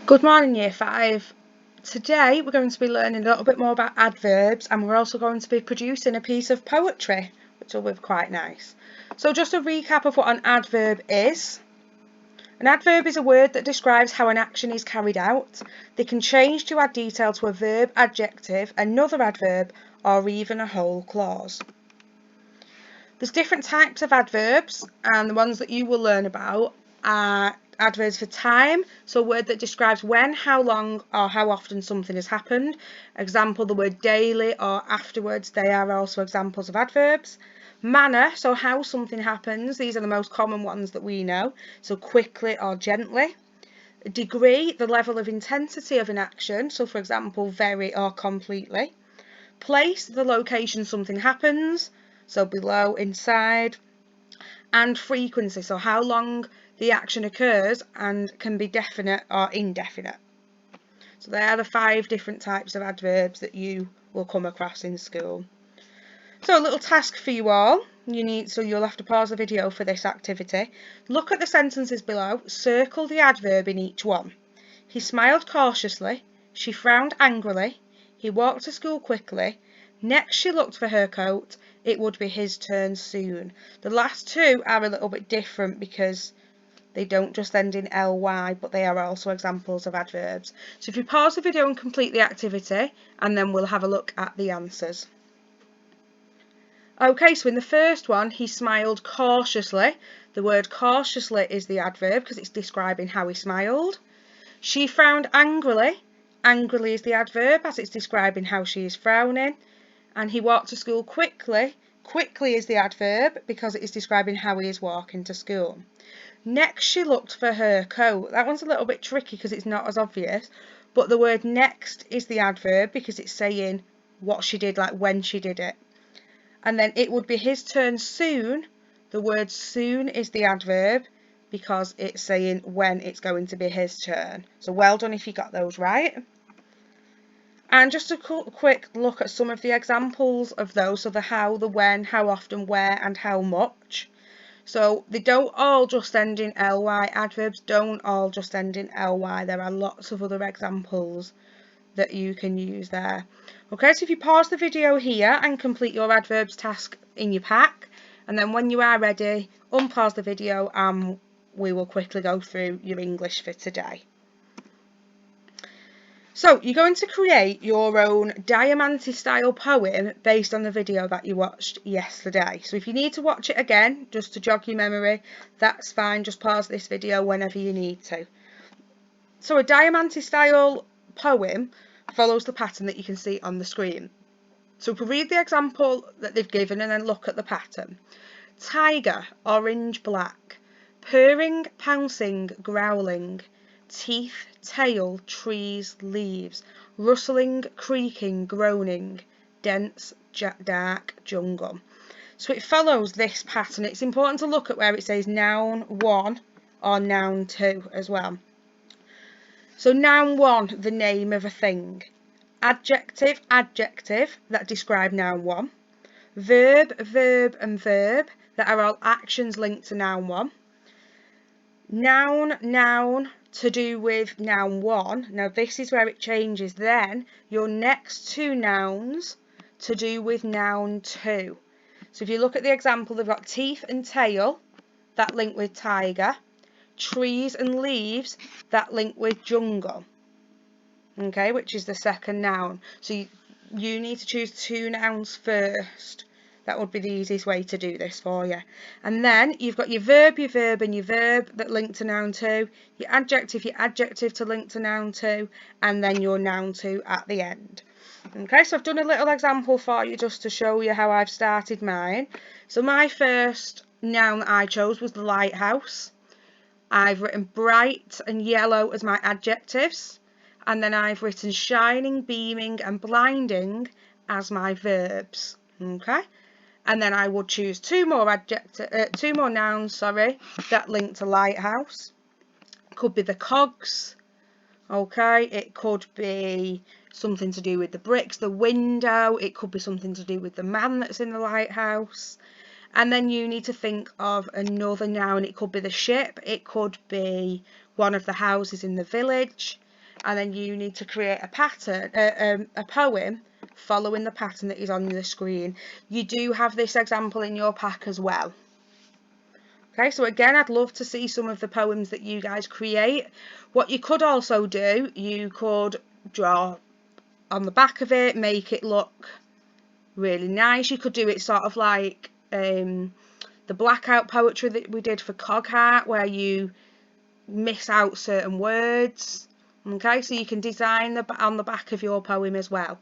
Good morning, Year 5. Today we're going to be learning a little bit more about adverbs, and we're also going to be producing a piece of poetry, which will be quite nice. So just a recap of what an adverb is. An adverb is a word that describes how an action is carried out. They can change to add detail to a verb, adjective, another adverb, or even a whole clause. There's different types of adverbs, and the ones that you will learn about are adverbs for time, so a word that describes when, how long, or how often something has happened. Example, the word daily or afterwards, they are also examples of adverbs. Manner, so how something happens, these are the most common ones that we know, so quickly or gently. Degree, the level of intensity of an action, so for example, very or completely. Place, the location something happens, so below, inside. And frequency, so how long the action occurs and can be definite or indefinite. So they are the 5 different types of adverbs that you will come across in school. So a little task for you all. You'll have to pause the video for this activity. Look at the sentences below, circle the adverb in each one. He smiled cautiously, she frowned angrily, he walked to school quickly, next she looked for her coat, it would be his turn soon. The last two are a little bit different because they don't just end in ly, but they are also examples of adverbs. So if you pause the video and complete the activity, and then we'll have a look at the answers. Okay, so in the first one, he smiled cautiously. The word cautiously is the adverb because it's describing how he smiled. She frowned angrily. Angrily is the adverb as it's describing how she is frowning. And he walked to school quickly. Quickly is the adverb because it is describing how he is walking to school. Next she looked for her coat. That one's a little bit tricky because it's not as obvious, but the word next is the adverb because it's saying what she did, like when she did it. And then it would be his turn soon. The word soon is the adverb because it's saying when it's going to be his turn. So well done if you got those right. And just a quick look at some of the examples of those. So the how, the when, how often, where, and how much. So they don't all just end in ly. Adverbs don't all just end in ly. There are lots of other examples that you can use there. Okay, so if you pause the video here and complete your adverbs task in your pack, and then when you are ready, unpause the video and we will quickly go through your English for today. So you're going to create your own Diamante style poem based on the video that you watched yesterday. So if you need to watch it again, just to jog your memory, that's fine. Just pause this video whenever you need to. So a Diamante style poem follows the pattern that you can see on the screen. So we'll read the example that they've given and then look at the pattern. Tiger, orange, black, purring, pouncing, growling, teeth, tail, trees, leaves, rustling, creaking, groaning, dense, dark, jungle. So it follows this pattern. It's important to look at where it says noun 1 or noun 2 as well. So noun 1, the name of a thing. Adjective, adjective, that describe noun 1. Verb, verb and verb, that are all actions linked to noun 1. Noun, noun, to do with noun 1. Now this is where it changes. Then your next two nouns to do with noun 2. So if you look at the example, they've got teeth and tail, that link with tiger. Trees and leaves, that link with jungle. Okay, which is the second noun. So you need to choose two nouns first. That would be the easiest way to do this for you. And then you've got your verb, and your verb that link to noun 2, your adjective to link to noun 2, and then your noun 2 at the end. Okay, so I've done a little example for you just to show you how I've started mine. So my first noun that I chose was the lighthouse. I've written bright and yellow as my adjectives, and then I've written shining, beaming and blinding as my verbs. Okay, and then I would choose two more nouns, that link to lighthouse. Could be the cogs. Okay, it could be something to do with the bricks, the window. It could be something to do with the man that's in the lighthouse. And then you need to think of another noun. It could be the ship. It could be one of the houses in the village. and then you need to create a pattern, a poem following the pattern that is on the screen. You do have this example in your pack as well. Okay, so again, I'd love to see some of the poems that you guys create. What you could also do, you could draw on the back of it, make it look really nice. You could do it sort of like the blackout poetry that we did for Cogheart, where you miss out certain words. Okay, so you can design on the back of your poem as well.